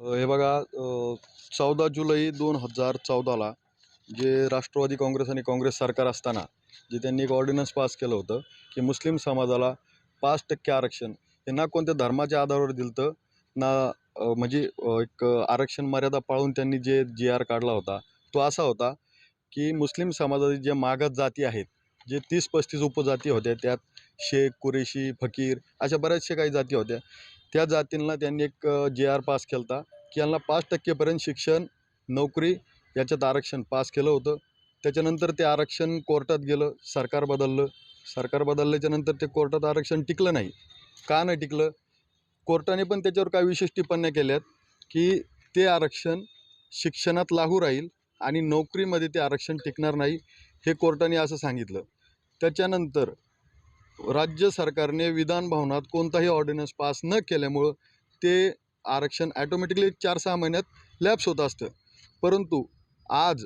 हे बघा 14 जुलै 2014ला जे राष्ट्रवादी काँग्रेस आणि काँग्रेस सरकार असताना जे त्यांनी एक ऑर्डिनन्स पास केलं होतं की मुस्लिम समाजाला 5% आरक्षण हे ना कोणत्या धर्माच्या आधारावर दिलं होतं ना एक आरक्षण मर्यादा पाळून त्यांनी जे जी आर काढला होता तो असा होता की मुस्लिम समाजातील जे मागास जाती आहेत, जे 30-35 उपजाती होत्या, त्यात शेख, कुरेशी, फकीर अशा बऱ्याचशा काही जाती होत्या. त्या जातींना त्यांनी एक जे आर पास केला होता की यांना 5% पर्यंत शिक्षण, नोकरी याच्यात आरक्षण पास केलं होतं. त्याच्यानंतर ते आरक्षण कोर्टात गेलं, सरकार बदललं. सरकार बदलल्याच्यानंतर ते कोर्टात आरक्षण टिकलं नाही. का नाही टिकलं? कोर्टाने पण त्याच्यावर काही विशेष टिप्पण्या केल्यात की ते आरक्षण शिक्षणात लागू राहील आणि नोकरीमध्ये ते आरक्षण टिकणार नाही, हे कोर्टाने असं सांगितलं. त्याच्यानंतर राज्य सरकारने विधान भवनात कोणताही ऑर्डिनन्स पास न केल्यामुळं ते आरक्षण ॲटोमॅटिकली 4-6 महिन्यात लॅप्स होत असतं. परंतु आज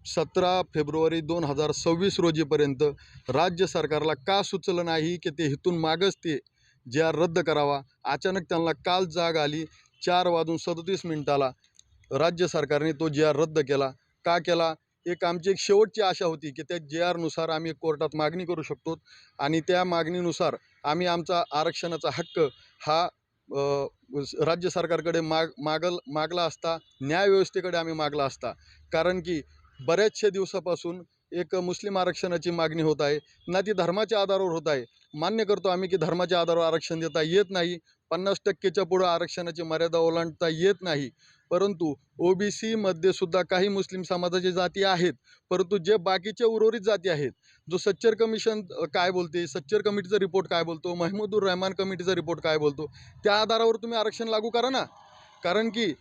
17 फेब्रुवारी 2026 रोजीपर्यंत राज्य सरकारला का सुचलं नाही की ते इथून मागच ते जे आर रद्द करावा. अचानक त्यांना काल जाग आली. 4:37 राज्य सरकारने तो जे आर रद्द केला. का केला? आमची एक शेवटची आशा होती की त्या जे आरनुसार आम्ही कोर्टात मागणी करू शकतो आणि त्या मागणीनुसार आम्ही आमचा आरक्षणाचा हक्क हा राज्य सरकारकडे मागला असता, न्यायव्यवस्थेकडे आम्ही मागला असता. कारण की बऱ्याचशा दिवसापासून एक मुस्लिम आरक्षणाची मागणी होत आहे ना, ती धर्माच्या आधारावर होत आहे. मान्य करतो आम्ही की धर्माच्या आधारावर आरक्षण देता येत नाही, 50%च्या पुढं आरक्षणाची मर्यादा ओलांडता येत नाही. परंतु OBCमध्ये सुद्धा काही मुस्लिम समाजाचे जाती आहेत. परंतु जे बाकीचे उर्वरित जाती आहेत, जो सच्चर कमिशन काय बोलते, सच्चर कमिटीचा रिपोर्ट काय बोलतो, महमूदुर रहमान कमिटीचा रिपोर्ट काय बोलतो, त्या आधारावर तुम्ही आरक्षण लागू करा ना. कारण की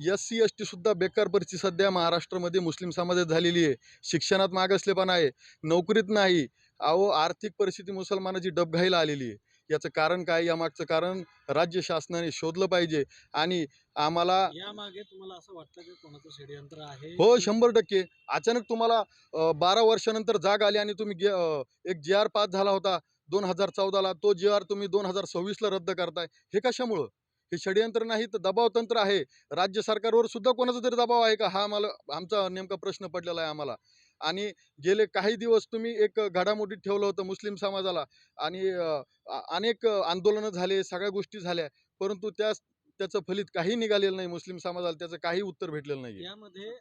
SC ST सुद्धा बेकार परिस्थिती सध्या महाराष्ट्रामध्ये मुस्लिम समाजात झालेली आहे. शिक्षणात मागासलेपणा आहे, नोकरीत नाही. आर्थिक परिस्थिती मुसलमानाची डबघाईला आलेली आहे. याचं कारण काय? यामागचं कारण राज्य शासनाने शोधलं पाहिजे. आणि आम्हाला यामागे तुम्हाला असं वाटतं की कोणाचं षडयंत्र आहे? हो, 100%. अचानक तुम्हाला 12 वर्षानंतर जाग आली आणि तुम्ही एक जे आर पास झाला होता 2014ला, तो जे आर तुम्ही 2026ला रद्द करताय. हे कशामुळं? हे षडयंत्र नाही तर दबावतंत्र आहे. राज्य सरकारवर सुद्धा कोणाचा तरी दबाव आहे का? हा आमचा नेमका प्रश्न पडलेला आहे आम्हाला. आणि गेले काही दिवस तुम्ही एक घडामोडीत ठेवलं होतं मुस्लिम समाजाला आणि अनेक आंदोलनं झाले, सगळ्या गोष्टी झाल्या. परंतु त्याचं फलित काही निघालेलं नाही. मुस्लिम समाजाला त्याचं काही उत्तर भेटलेलं नाही. यामध्ये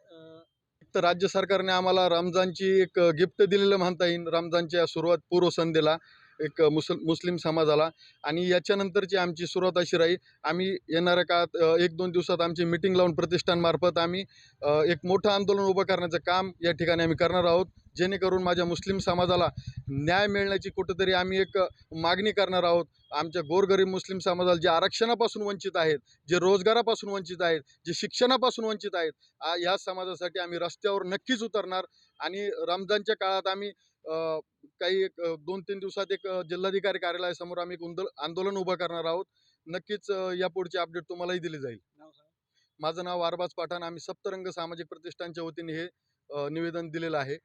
तर राज्य सरकारने आम्हाला रमजानची एक गिफ्ट दिलेलं म्हणता येईल. रमजानच्या पूर्व संध्येला एक मुस्लिम समाजाला. आणि याच्यानंतरची आमची सुरुवात अशी राहील, आम्ही येणाऱ्या काळात 1-2 दिवसात आमची मीटिंग लावून प्रतिष्ठानमार्फत आम्ही एक मोठं आंदोलन उभं करण्याचं काम या ठिकाणी आम्ही करणार आहोत. जेणेकरून माझ्या मुस्लिम समाजाला न्याय मिळण्याची कुठंतरी आम्ही एक मागणी करणार आहोत. आमच्या गोरगरीब मुस्लिम समाजाला जे आरक्षणापासून वंचित आहेत, जे रोजगारापासून वंचित आहेत, जे शिक्षणापासून वंचित आहेत, ह्या समाजासाठी आम्ही रस्त्यावर नक्कीच उतरणार. आणि रमजानच्या काळात आम्ही काही एक 2-3 दिवसात एक जिल्हाधिकारी कार्यालयासमोर आम्ही एक आंदोलन उभं करणार आहोत. नक्कीच यापुढची अपडेट तुम्हालाही दिली जाईल. नाव सांगा. माझं नाव अरबाज पठाण. आम्ही सप्तरंग सामाजिक प्रतिष्ठानच्या वतीने हे निवेदन दिलेलं आहे.